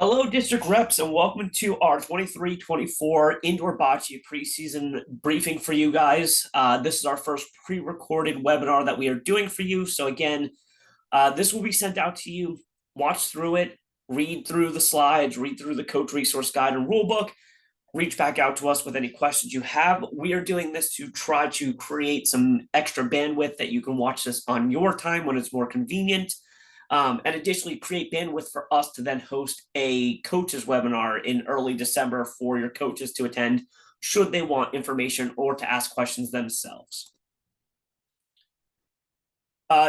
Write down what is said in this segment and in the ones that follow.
Hello, district reps, and welcome to our 23-24 indoor bocce preseason briefing for you guys. This is our first pre-recorded webinar that we are doing for you. So again, this will be sent out to you. Watch through it, read through the slides, read through the coach resource guide and rulebook. Reach back out to us with any questions you have. We are doing this to try to create some extra bandwidth that you can watch this on your time when it's more convenient. And additionally, create bandwidth for us to then host a coaches webinar in early December for your coaches to attend should they want information or to ask questions themselves.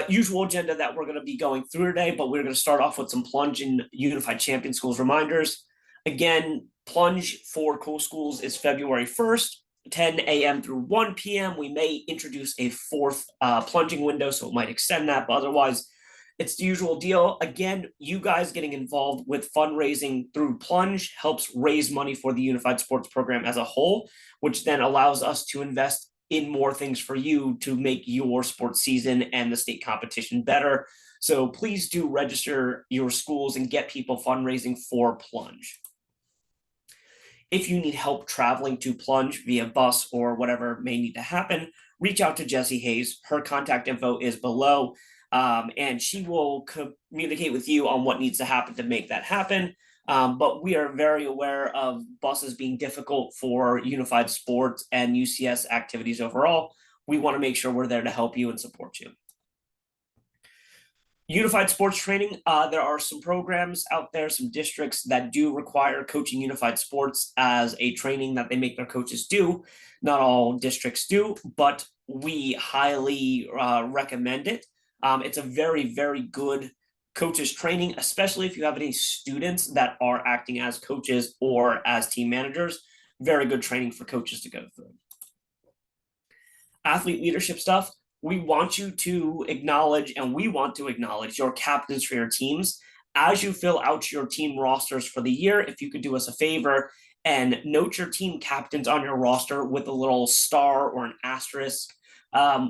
Usual agenda that we're going to be going through today, but we're going to start off with some plunge and Unified Champion Schools reminders. Again, plunge for Cool Schools is February 1st, 10 a.m. through 1 p.m. We may introduce a fourth plunging window, so it might extend that, but otherwise, it's the usual deal. Again, you guys getting involved with fundraising through Plunge helps raise money for the Unified Sports Program as a whole, which then allows us to invest in more things for you to make your sports season and the state competition better. So please do register your schools and get people fundraising for Plunge. If you need help traveling to Plunge via bus or whatever may need to happen, reach out to Jessie Hayes. Her contact info is below. And she will communicate with you on what needs to happen to make that happen. But we are very aware of buses being difficult for Unified Sports and UCS activities overall. We want to make sure we're there to help you and support you. Unified Sports Training, there are some programs out there, some districts that do require coaching Unified Sports as a training that they make their coaches do. Not all districts do, but we highly recommend it. It's a very, very good coaches training, especially if you have any students that are acting as coaches or as team managers. Very good training for coaches to go through. Athlete leadership stuff. We want you to acknowledge, and we want to acknowledge your captains for your teams. As you fill out your team rosters for the year, if you could do us a favor and note your team captains on your roster with a little star or an asterisk.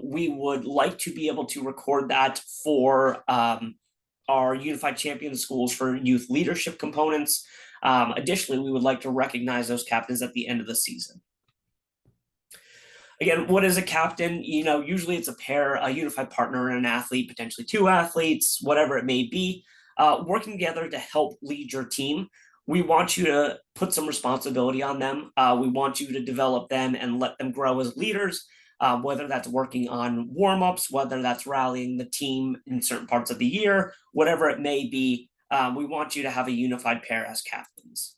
We would like to be able to record that for our Unified Champion Schools for youth leadership components. Additionally, we would like to recognize those captains at the end of the season. Again, what is a captain? Usually it's a pair, a unified partner and an athlete, potentially two athletes, whatever it may be, working together to help lead your team. We want you to put some responsibility on them. We want you to develop them and let them grow as leaders. Whether that's working on warm-ups, whether that's rallying the team in certain parts of the year, whatever it may be, we want you to have a unified pair as captains.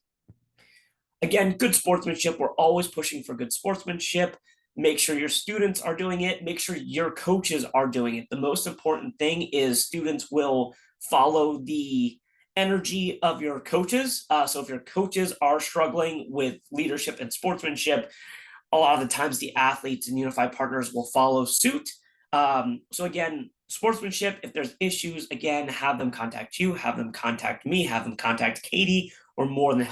Again, good sportsmanship. We're always pushing for good sportsmanship. Make sure your students are doing it. Make sure your coaches are doing it. The most important thing is students will follow the energy of your coaches. So if your coaches are struggling with leadership and sportsmanship, a lot of the times the athletes and unified partners will follow suit. So again, sportsmanship, if there's issues, again, have them contact you, have them contact me, have them contact Katie. We're more than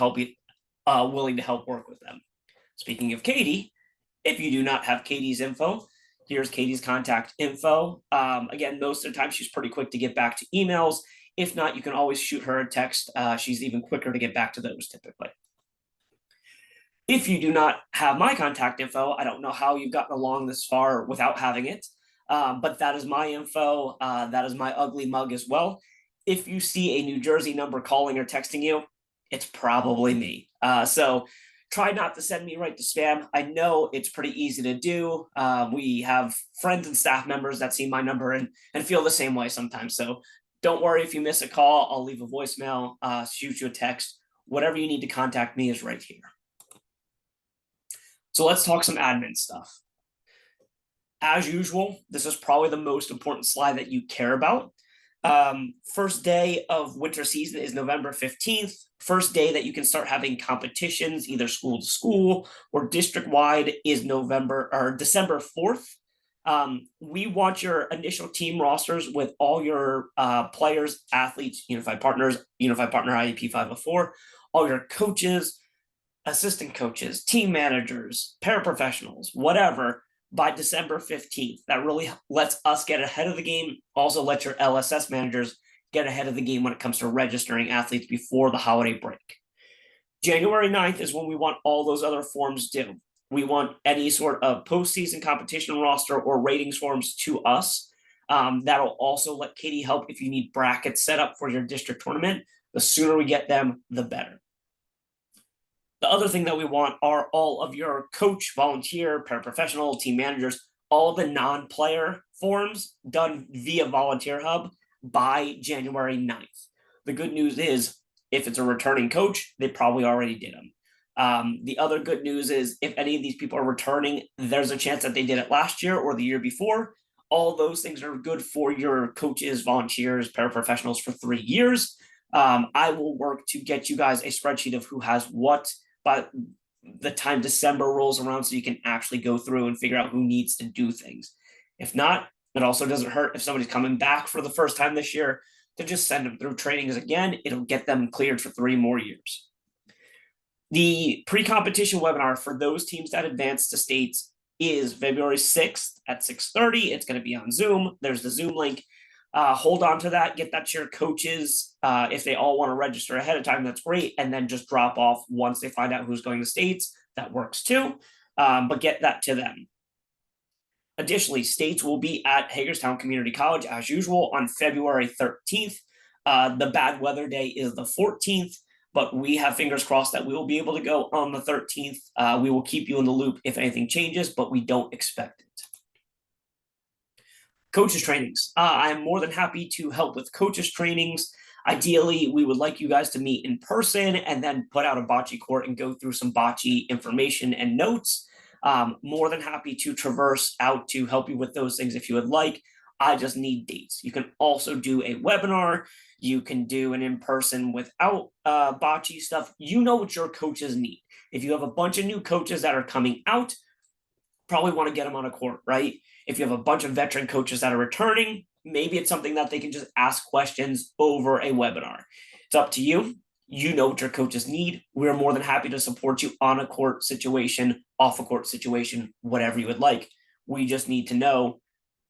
willing to help work with them. Speaking of Katie, if you do not have Katie's info, here's Katie's contact info. Again, most of the time she's pretty quick to get back to emails. If not, you can always shoot her a text. She's even quicker to get back to those typically. If you do not have my contact info, I don't know how you've gotten along this far without having it, but that is my info. That is my ugly mug as well. If you see a New Jersey number calling or texting you, it's probably me. So try not to send me right to spam. I know it's pretty easy to do. We have friends and staff members that see my number and feel the same way sometimes. So don't worry if you miss a call. I'll leave a voicemail, shoot you a text. Whatever you need to contact me is right here. So let's talk some admin stuff. As usual, this is probably the most important slide that you care about. First day of winter season is November 15th. First day that you can start having competitions, either school to school or district-wide, is December 4th. We want your initial team rosters with all your players, athletes, unified partners, unified partner IEP 504, all your coaches, assistant coaches, team managers, paraprofessionals, whatever, by December 15th. That really lets us get ahead of the game. Also let your LSS managers get ahead of the game when it comes to registering athletes before the holiday break. January 9th is when we want all those other forms due. We want any sort of postseason competition roster or ratings forms to us. That'll also let Katie help if you need brackets set up for your district tournament. The sooner we get them, the better. The other thing that we want are all of your coach, volunteer, paraprofessional, team managers, all the non-player forms done via Volunteer Hub by January 9th. The good news is, if it's a returning coach, they probably already did them. The other good news is, if any of these people are returning, there's a chance that they did it last year or the year before. All those things are good for your coaches, volunteers, paraprofessionals for 3 years. I will work to get you guys a spreadsheet of who has what by the time December rolls around, so you can actually go through and figure out who needs to do things. If not, it also doesn't hurt if somebody's coming back for the first time this year to just send them through trainings again. It'll get them cleared for 3 more years. The pre-competition webinar for those teams that advance to states is February 6th at 6:30. It's going to be on Zoom. There's the Zoom link. Hold on to that, get that to your coaches. If they all want to register ahead of time, that's great. And then just drop off once they find out who's going to states. That works too, but get that to them. Additionally, states will be at Hagerstown Community College as usual on February 13th. The bad weather day is the 14th, but we have fingers crossed that we will be able to go on the 13th. We will keep you in the loop if anything changes, but we don't expect it. Coaches trainings. I'm more than happy to help with coaches trainings. Ideally, we would like you guys to meet in person and then put out a bocce court and go through some bocce information and notes. More than happy to traverse out to help you with those things if you would like. I just need dates. You can also do a webinar. You can do an in-person without bocce stuff. You know what your coaches need. If you have a bunch of new coaches that are coming out, probably want to get them on a court, right? If you have a bunch of veteran coaches that are returning, maybe it's something that they can just ask questions over a webinar. It's up to you. You know what your coaches need. We're more than happy to support you on a court situation, off a court situation, whatever you would like. We just need to know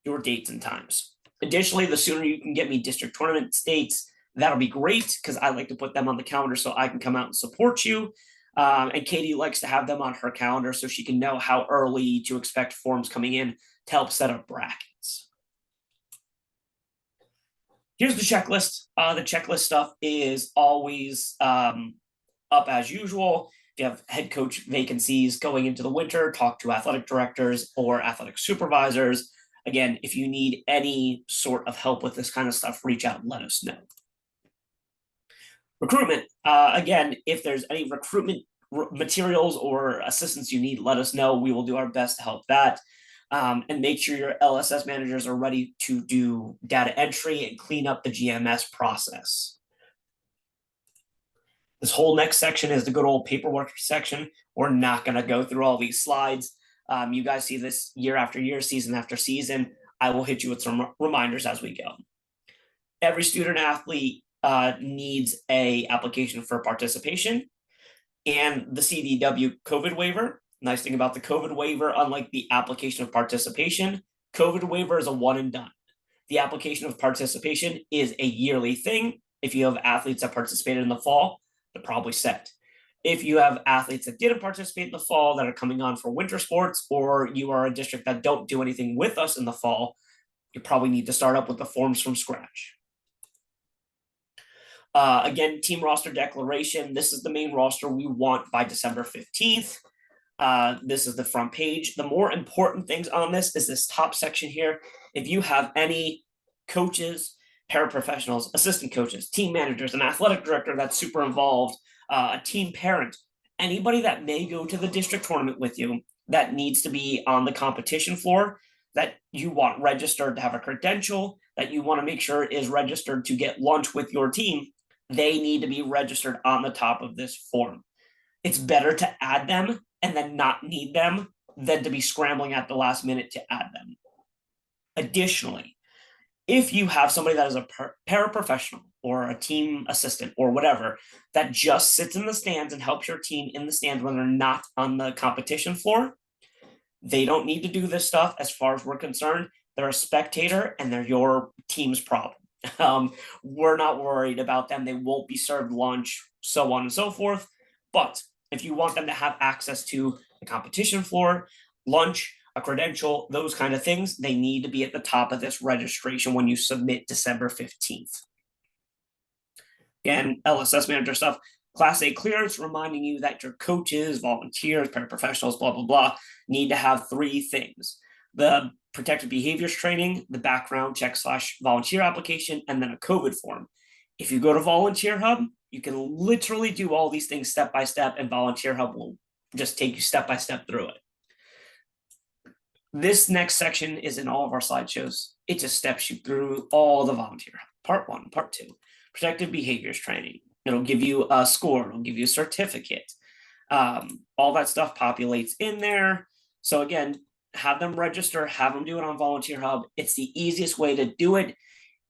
your dates and times. Additionally, the sooner you can get me district tournament dates, that'll be great, because I like to put them on the calendar so I can come out and support you. And Katie likes to have them on her calendar so she can know how early to expect forms coming in to help set up brackets. Here's the checklist. The checklist stuff is always up as usual. If you have head coach vacancies going into the winter, talk to athletic directors or athletic supervisors. Again, if you need any sort of help with this kind of stuff, reach out and let us know. Recruitment. Again, if there's any recruitment materials or assistance you need, let us know. We will do our best to help that. And make sure your LSS managers are ready to do data entry and clean up the GMS process. This whole next section is the good old paperwork section. We're not going to go through all these slides. You guys see this year after year, season after season. I will hit you with some reminders as we go. Every student athlete needs a application for participation and the CDW COVID waiver. Nice thing about the COVID waiver, unlike the application of participation, COVID waiver is a one and done. The application of participation is a yearly thing. If you have athletes that participated in the fall, they're probably set. If you have athletes that didn't participate in the fall that are coming on for winter sports, or you are a district that don't do anything with us in the fall, you probably need to start up with the forms from scratch. Again, team roster declaration. This is the main roster we want by December 15th. This is the front page. The more important things on this is this top section here. If you have any coaches, paraprofessionals, assistant coaches, team managers, an athletic director that's super involved, a team parent, anybody that may go to the district tournament with you that needs to be on the competition floor, that you want registered to have a credential, that you want to make sure is registered to get lunch with your team, they need to be registered on the top of this form. It's better to add them and then not need them than to be scrambling at the last minute to add them. Additionally, if you have somebody that is a paraprofessional or a team assistant or whatever that just sits in the stands and helps your team in the stands when they're not on the competition floor, they don't need to do this stuff as far as we're concerned. They're a spectator and they're your team's problem. Um, we're not worried about them. They won't be served lunch, so on and so forth. But if you want them to have access to the competition floor, lunch, a credential, those kind of things, they need to be at the top of this registration when you submit December 15th. Again, LSS manager stuff. Class A clearance, reminding you that your coaches, volunteers, paraprofessionals, blah, blah, blah, need to have three things: the protected behaviors training, the background check / volunteer application, and then a COVID form. If you go to Volunteer Hub, you can literally do all these things step by step, and Volunteer Hub will just take you step by step through it. This next section is in all of our slideshows. It just steps you through all the volunteer. Part 1, part 2, protective behaviors training. It'll give you a score, it'll give you a certificate. All that stuff populates in there. So again, have them register, have them do it on Volunteer Hub. It's the easiest way to do it.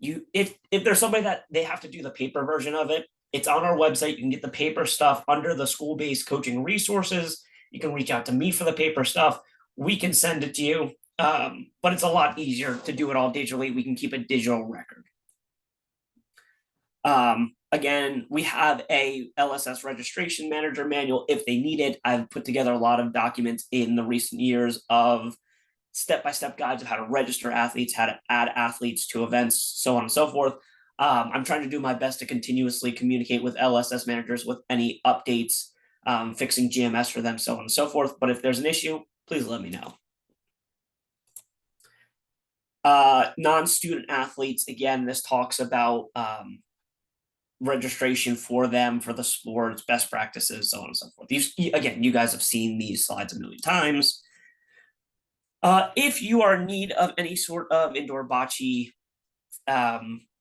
If there's somebody that they have to do the paper version of it, it's on our website. You can get the paper stuff under the school-based coaching resources. You can reach out to me for the paper stuff. We can send it to you, but it's a lot easier to do it all digitally. We can keep a digital record. Again, we have a LSS registration manager manual if they need it. I've put together a lot of documents in the recent years of step-by-step guides of how to register athletes, how to add athletes to events, so on and so forth. I'm trying to do my best to continuously communicate with LSS managers with any updates, fixing GMS for them, so on and so forth. But if there's an issue, please let me know. Non-student athletes, again, this talks about registration for them, for the sports, best practices, so on and so forth. Again, you guys have seen these slides a million times. If you are in need of any sort of indoor bocce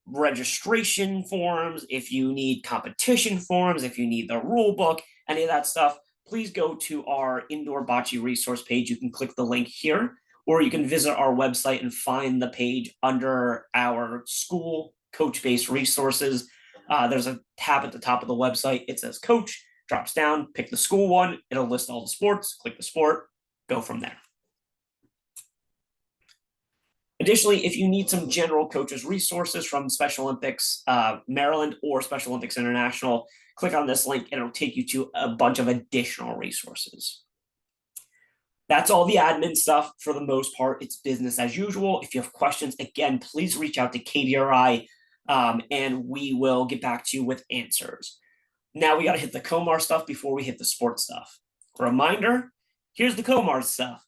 registration forms, if you need competition forms, if you need the rule book, any of that stuff, please go to our indoor bocce resource page. You can click the link here, or you can visit our website and find the page under our school coach-based resources. There's a tab at the top of the website. It says coach, drops down, pick the school one. It'll list all the sports, click the sport, go from there. Additionally, if you need some general coaches resources from Special Olympics Maryland or Special Olympics International, click on this link and it'll take you to a bunch of additional resources. That's all the admin stuff for the most part. It's business as usual. If you have questions, again, please reach out to Katie or I, and we will get back to you with answers. Now we got to hit the Comar stuff before we hit the sports stuff. Reminder, here's the Comar stuff.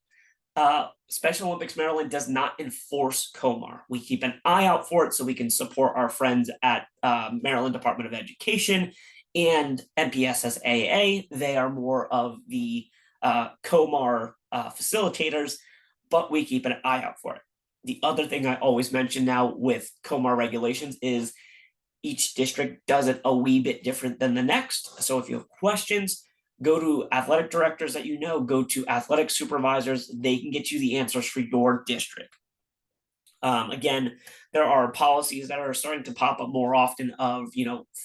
Special Olympics Maryland does not enforce Comar. We keep an eye out for it so we can support our friends at Maryland Department of Education and MPSSAA. They are more of the Comar facilitators, but we keep an eye out for it. The other thing I always mention now with Comar regulations is each district does it a wee bit different than the next. So if you have questions, go to athletic directors that you know, go to athletic supervisors. They can get you the answers for your district. Again, there are policies that are starting to pop up more often of,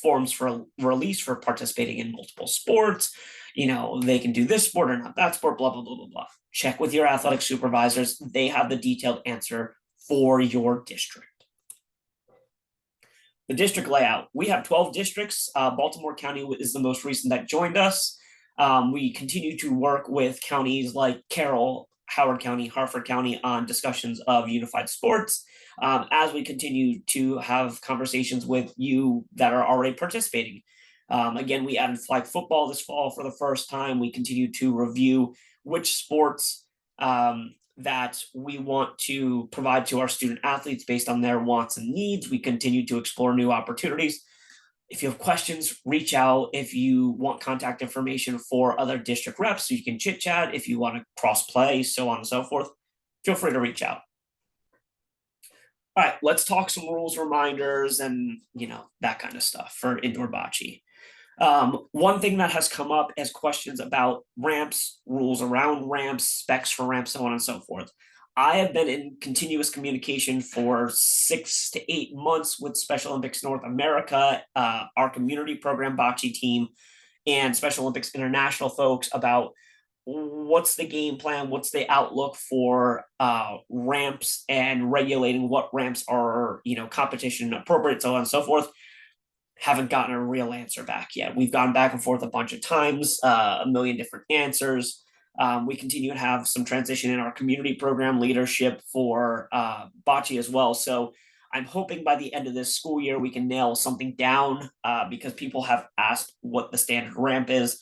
forms for release for participating in multiple sports. They can do this sport or not that sport, blah, blah, blah, blah, blah. Check with your athletic supervisors. They have the detailed answer for your district. The district layout. We have 12 districts. Baltimore County is the most recent that joined us. We continue to work with counties like Carroll, Howard County, Harford County on discussions of unified sports as we continue to have conversations with you that are already participating. Again, we added flag football this fall for the first time. We continue to review which sports that we want to provide to our student athletes based on their wants and needs. We continue to explore new opportunities. If you have questions, reach out. If you want contact information for other district reps, so you can chit chat. If you want to cross play, so on and so forth, feel free to reach out. All right, let's talk some rules, reminders, and that kind of stuff for indoor bocce. One thing that has come up as questions about ramps, rules around ramps, specs for ramps, so on and so forth. I have been in continuous communication for 6 to 8 months with Special Olympics North America, our community program bocce team, and Special Olympics International folks about what's the game plan, what's the outlook for ramps and regulating what ramps are, competition appropriate, so on and so forth. Haven't gotten a real answer back yet. We've gone back and forth a bunch of times, a million different answers. We continue to have some transition in our community program leadership for Bocce as well. So I'm hoping by the end of this school year we can nail something down because people have asked what the standard ramp is.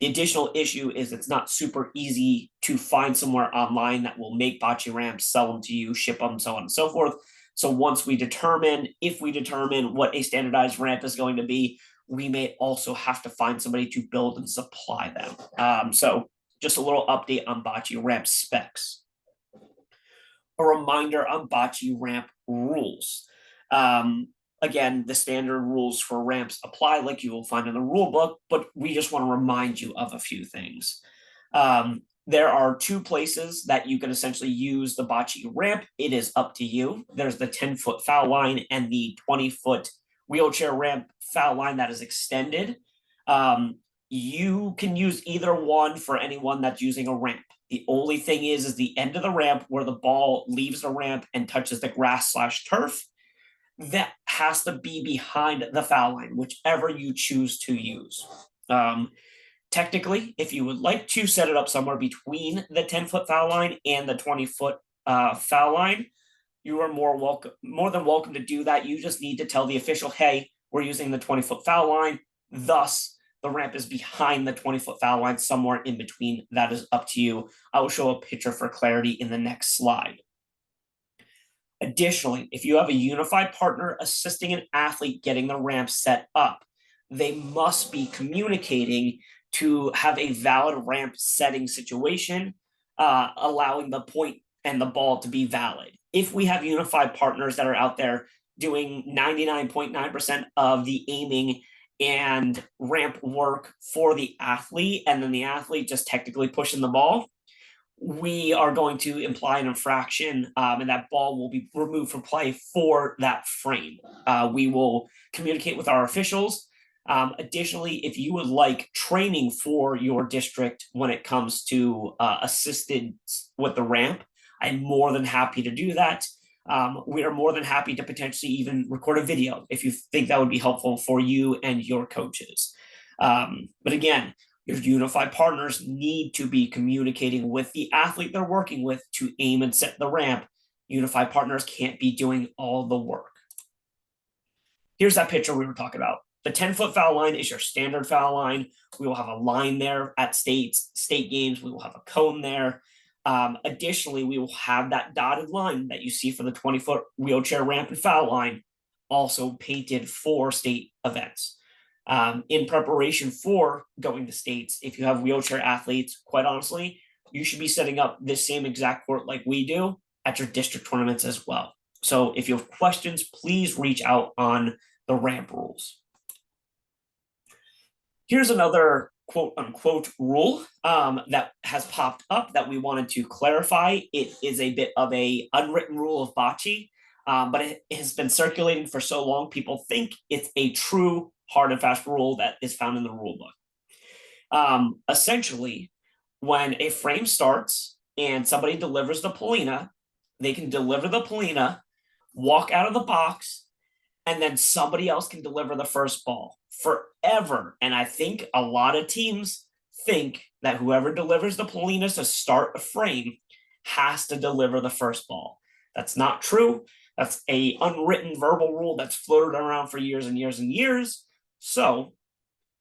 The additional issue is it's not super easy to find somewhere online that will make bocce ramps, sell them to you, ship them, so on and so forth. So once we determine, if we determine what a standardized ramp is going to be, we may also have to find somebody to build and supply them. So just a little update on bocce ramp specs. A reminder on bocce ramp rules. Again, the standard rules for ramps apply like you will find in the rule book, but we just want to remind you of a few things. There are two places that you can essentially use the bocce ramp. It is up to you. There's the 10-foot foul line and the 20-foot wheelchair ramp foul line that is extended. You can use either one for anyone that's using a ramp. The only thing is the end of the ramp where the ball leaves the ramp and touches the grass/turf. That has to be behind the foul line, whichever you choose to use. Technically, if you would like to set it up somewhere between the 10-foot foul line and the 20-foot foul line, you are more than welcome to do that. You just need to tell the official, hey, we're using the 20-foot foul line. Thus, the ramp is behind the 20-foot foul line, somewhere in between. That is up to you. I will show a picture for clarity in the next slide. Additionally, if you have a unified partner assisting an athlete getting the ramp set up, they must be communicating to have a valid ramp setting situation, allowing the point and the ball to be valid. If we have unified partners that are out there doing 99.9% of the aiming and ramp work for the athlete, and then the athlete just technically pushing the ball, we are going to imply an infraction, and that ball will be removed from play for that frame. We will communicate with our officials. Additionally, if you would like training for your district when it comes to assistance with the ramp, I'm more than happy to do that. We are more than happy to potentially even record a video if you think that would be helpful for you and your coaches. But again, your unified partners need to be communicating with the athlete they're working with to aim and set the ramp. Unified partners can't be doing all the work. Here's that picture we were talking about. The 10-foot foul line is your standard foul line. We will have a line there at state games. We will have a cone there. Additionally, we will have that dotted line that you see for the 20-foot wheelchair ramp and foul line also painted for state events. In preparation for going to states, if you have wheelchair athletes, quite honestly, you should be setting up this same exact court like we do at your district tournaments as well. So if you have questions, please reach out on the ramp rules. Here's another quote unquote rule that has popped up that we wanted to clarify. It is a bit of a unwritten rule of bocce, but it has been circulating for so long, people think it's a true hard and fast rule that is found in the rule book. Essentially, when a frame starts and somebody delivers the Polina, they can deliver the Polina, walk out of the box, and then somebody else can deliver the first ball forever. And I think a lot of teams think that whoever delivers the Polina to start a frame has to deliver the first ball. That's not true. That's a unwritten verbal rule that's floated around for years and years and years. So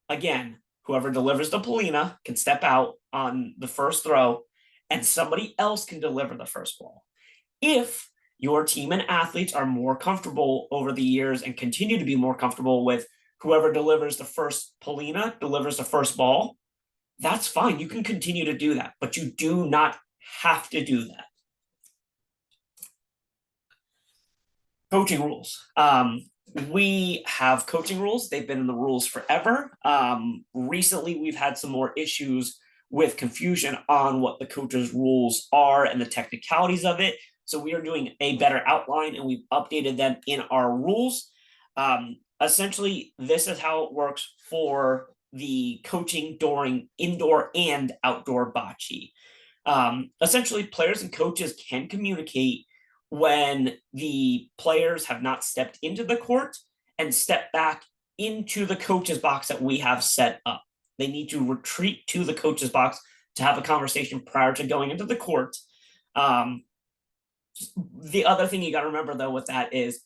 again, whoever delivers the Polina can step out on the first throw and somebody else can deliver the first ball. If your team and athletes are more comfortable over the years and continue to be more comfortable with whoever delivers the first Polina delivers the first ball, that's fine. You can continue to do that, but you do not have to do that. Coaching rules. We have coaching rules. They've been in the rules forever. Recently, we've had some more issues with confusion on what the coaches' rules are and the technicalities of it. So we are doing a better outline and we've updated them in our rules. Essentially, this is how it works for the coaching during indoor and outdoor bocce. Essentially, players and coaches can communicate when the players have not stepped into the court and step back into the coach's box that we have set up. They need to retreat to the coach's box to have a conversation prior to going into the court. The other thing you got to remember, though, with that is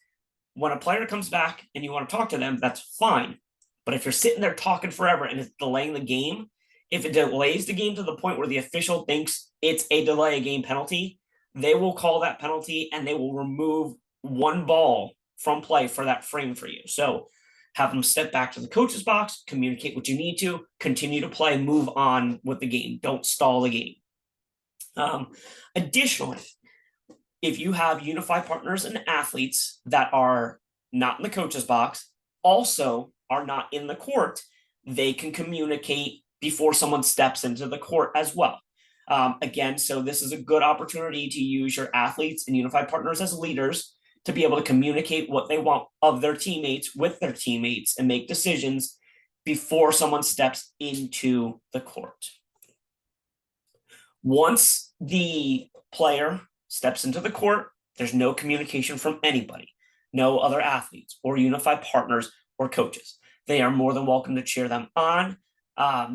when a player comes back and you want to talk to them, that's fine. But if you're sitting there talking forever and it's delaying the game, if it delays the game to the point where the official thinks it's a delay game penalty, they will call that penalty and they will remove one ball from play for that frame for you. So have them step back to the coach's box, communicate what you need to, continue to play, move on with the game. Don't stall the game. Additionally, if you have unified partners and athletes that are not in the coach's box, also are not in the court, they can communicate before someone steps into the court as well. Again, so this is a good opportunity to use your athletes and unified partners as leaders to be able to communicate what they want of their teammates with their teammates and make decisions before someone steps into the court. Once the player steps into the court, there's no communication from anybody, no other athletes or unified partners or coaches. They are more than welcome to cheer them on.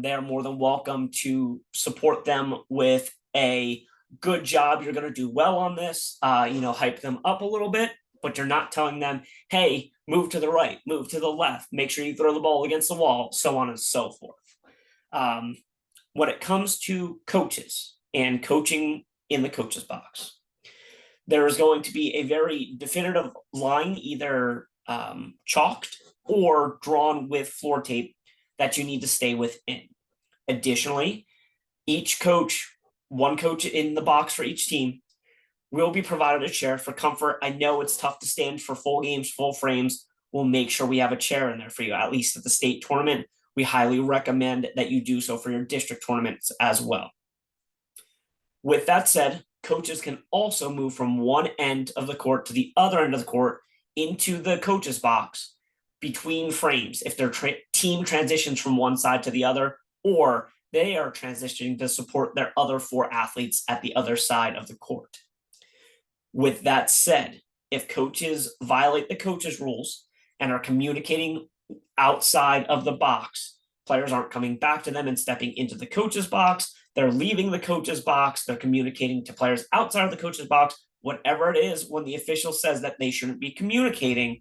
They are more than welcome to support them with a good job. You're going to do well on this, hype them up a little bit, but you're not telling them, hey, move to the right, move to the left, make sure you throw the ball against the wall, so on and so forth. When it comes to coaches and coaching in the coach's box, there is going to be a very definitive line, either chalked or drawn with floor tape, that you need to stay within. Additionally, each coach, one coach in the box for each team, will be provided a chair for comfort. I know it's tough to stand for full games, full frames. We'll make sure we have a chair in there for you, at least at the state tournament. We highly recommend that you do so for your district tournaments as well. With that said, coaches can also move from one end of the court to the other end of the court into the coach's box between frames if their team transitions from one side to the other, or they are transitioning to support their other 4 athletes at the other side of the court. With that said, if coaches violate the coaches' rules and are communicating outside of the box, players aren't coming back to them and stepping into the coach's box. They're leaving the coach's box. They're communicating to players outside of the coach's box. Whatever it is, when the official says that they shouldn't be communicating,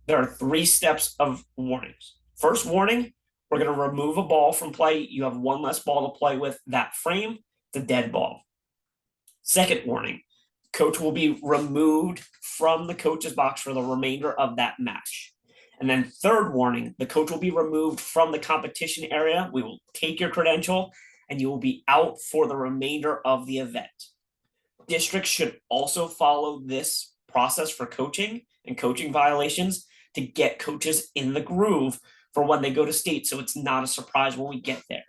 there are 3 steps of warnings. First warning, we're going to remove a ball from play. You have one less ball to play with. That frame, the dead ball. Second warning, coach will be removed from the coach's box for the remainder of that match. And then third warning, the coach will be removed from the competition area. We will take your credential and you will be out for the remainder of the event. Districts should also follow this process for coaching and coaching violations to get coaches in the groove for when they go to state, so it's not a surprise when we get there.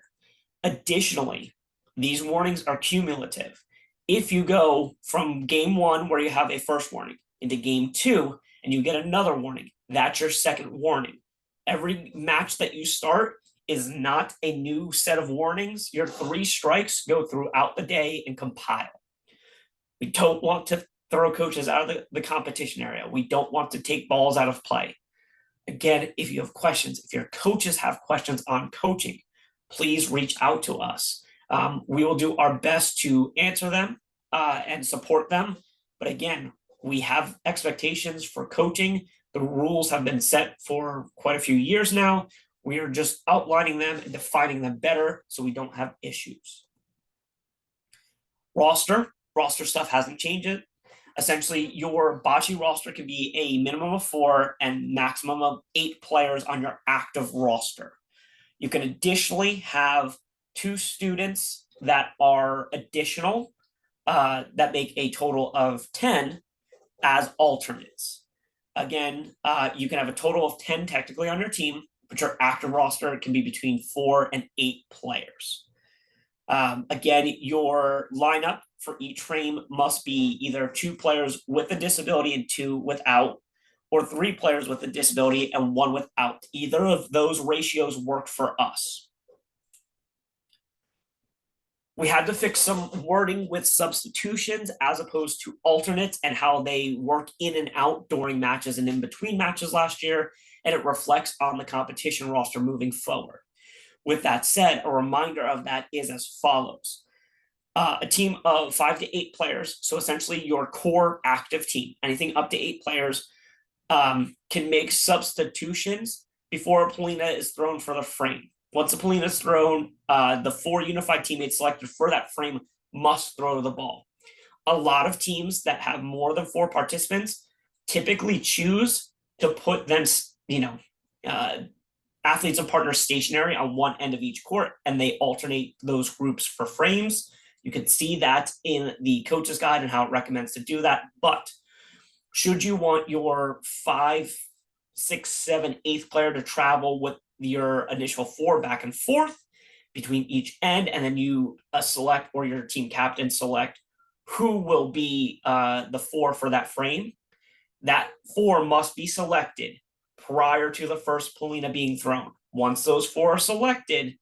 Additionally, these warnings are cumulative. If you go from game 1, where you have a first warning, into game 2, and you get another warning, that's your second warning. Every match that you start is not a new set of warnings. Your 3 strikes go throughout the day and compile. We don't want to throw coaches out of the competition area. We don't want to take balls out of play. Again, if you have questions, if your coaches have questions on coaching, please reach out to us. We will do our best to answer them and support them. But again, we have expectations for coaching. The rules have been set for quite a few years now. We are just outlining them and defining them better so we don't have issues. Roster stuff hasn't changed. Essentially, your bocce roster can be a minimum of 4 and maximum of 8 players on your active roster. You can additionally have 2 students that are additional that make a total of 10 as alternates. Again, you can have a total of 10 technically on your team, but your active roster can be between 4 and 8 players. Again, your lineup for each frame must be either 2 players with a disability and 2 without, or 3 players with a disability and 1 without. Either of those ratios work for us. We had to fix some wording with substitutions as opposed to alternates and how they work in and out during matches and in between matches last year, and it reflects on the competition roster moving forward. With that said, a reminder of that is as follows. A team of 5 to 8 players, so essentially your core active team, anything up to 8 players, can make substitutions before a Polina is thrown for the frame. Once a Polina is thrown, the 4 unified teammates selected for that frame must throw the ball. A lot of teams that have more than 4 participants typically choose to put them, athletes and partners stationary on one end of each court, and they alternate those groups for frames. You can see that in the coach's guide and how it recommends to do that. But should you want your 5, 6, 7, 8th player to travel with your initial 4 back and forth between each end, and then you select, or your team captain select, who will be the 4 for that frame, that 4 must be selected prior to the first Polina being thrown. Once those 4 are selected,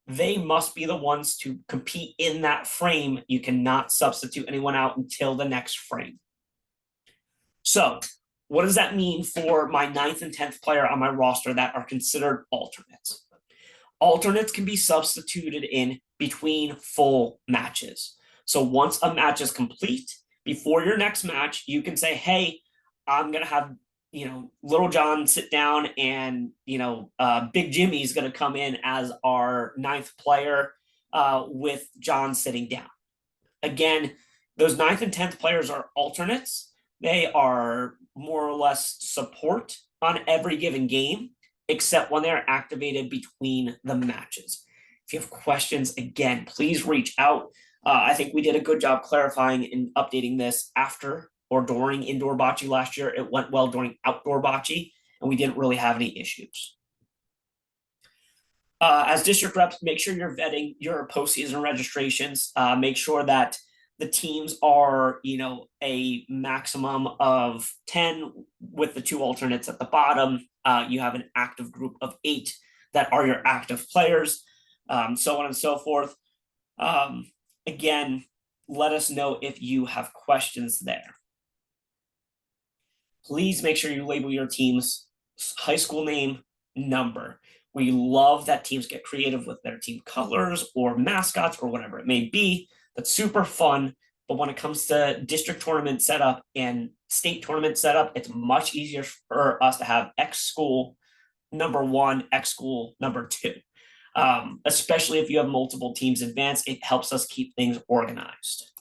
they must be the ones to compete in that frame. You cannot substitute anyone out until the next frame. So what does that mean for my 9th and 10th player on my roster that are considered alternates? Alternates can be substituted in between full matches. So once a match is complete, before your next match, you can say, hey, I'm going to have, Little John sit down, and, Big Jimmy's going to come in as our 9th player with John sitting down. Again, those 9th and 10th players are alternates. They are more or less support on every given game, except when they're activated between the matches. If you have questions, again, please reach out. I think we did a good job clarifying and updating this after or during indoor bocce last year. It went well during outdoor bocce, and we didn't really have any issues. As district reps, make sure you're vetting your postseason registrations. Make sure that the teams are, a maximum of 10 with the 2 alternates at the bottom. You have an active group of 8 that are your active players, so on and so forth. Again, let us know if you have questions there. Please make sure you label your team's high school name, number. We love that teams get creative with their team colors or mascots or whatever it may be. That's super fun. But when it comes to district tournament setup and state tournament setup, it's much easier for us to have X school number 1, X school number 2. Especially if you have multiple teams advance, it helps us keep things organized.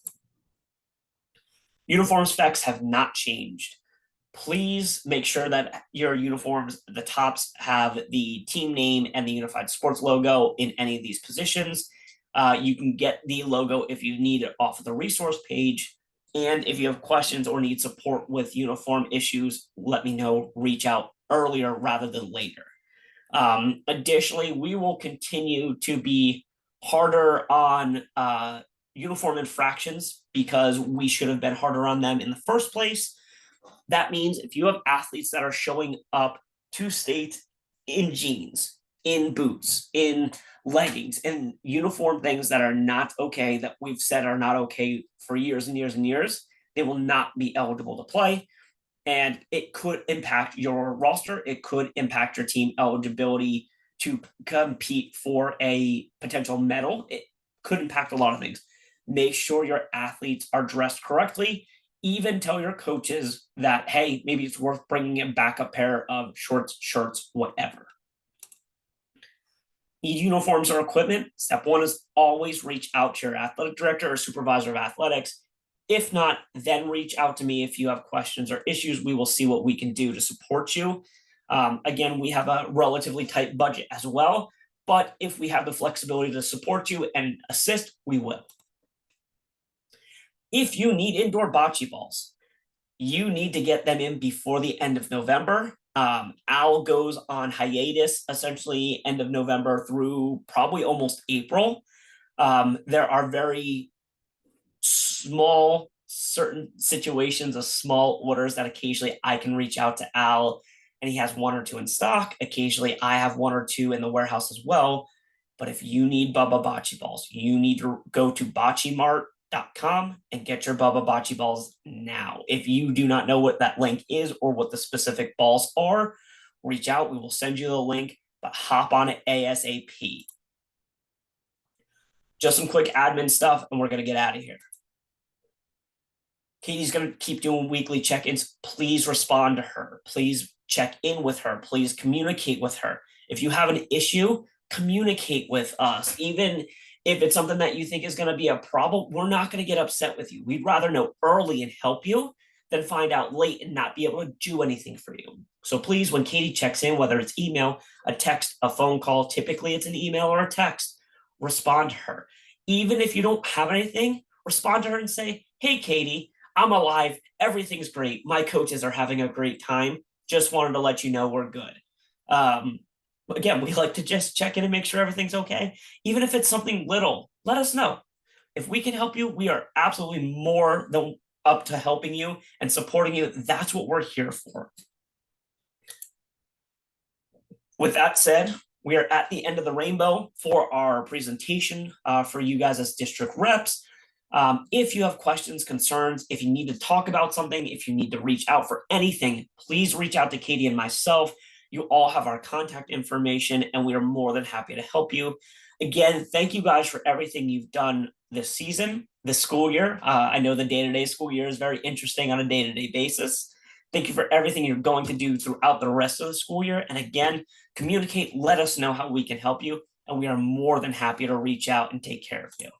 Uniform specs have not changed. Please make sure that your uniforms, the tops, have the team name and the Unified Sports logo in any of these positions. You can get the logo if you need it off of the resource page. And if you have questions or need support with uniform issues, let me know. Reach out earlier rather than later. Additionally, we will continue to be harder on uniform infractions because we should have been harder on them in the first place. That means if you have athletes that are showing up to state in jeans, in boots, in leggings, in uniform things that are not okay, that we've said are not okay for years and years and years, they will not be eligible to play. And it could impact your roster. It could impact your team eligibility to compete for a potential medal. It could impact a lot of things. Make sure your athletes are dressed correctly. Even tell your coaches that, hey, maybe it's worth bringing a backup pair of shorts, shirts, whatever. Need uniforms or equipment? Step 1 is always reach out to your athletic director or supervisor of athletics. If not, then reach out to me if you have questions or issues. We will see what we can do to support you. Again, we have a relatively tight budget as well, but if we have the flexibility to support you and assist, we will. If you need indoor bocce balls, you need to get them in before the end of November. Al goes on hiatus, essentially end of November through probably almost April. There are very small certain situations of small orders that occasionally I can reach out to Al and he has one or two in stock. Occasionally I have one or two in the warehouse as well. But if you need Bubba Bocce balls, you need to go to boccemart.com and get your Bubba Bocce balls now. If you do not know what that link is or what the specific balls are, reach out. We will send you the link, but hop on it ASAP. Just some quick admin stuff, and we're going to get out of here. Katie's going to keep doing weekly check-ins. Please respond to her. Please check in with her. Please communicate with her. If you have an issue, communicate with us. Even if it's something that you think is going to be a problem, we're not going to get upset with you. We'd rather know early and help you than find out late and not be able to do anything for you. So please, when Katie checks in, whether it's email, a text, a phone call, typically it's an email or a text, respond to her. Even if you don't have anything, respond to her and say, hey, Katie, I'm alive. Everything's great. My coaches are having a great time. Just wanted to let you know we're good. Again, we like to just check in and make sure everything's okay. Even if it's something little, let us know. If we can help you, we are absolutely more than up to helping you and supporting you. That's what we're here for. With that said, we are at the end of the rainbow for our presentation for you guys as district reps. If you have questions, concerns, if you need to talk about something, if you need to reach out for anything, please reach out to Katie and myself. You all have our contact information, and we are more than happy to help you. Again, thank you guys for everything you've done this season, this school year. I know the day-to-day school year is very interesting on a day-to-day basis. Thank you for everything you're going to do throughout the rest of the school year. And again, communicate, let us know how we can help you. And we are more than happy to reach out and take care of you.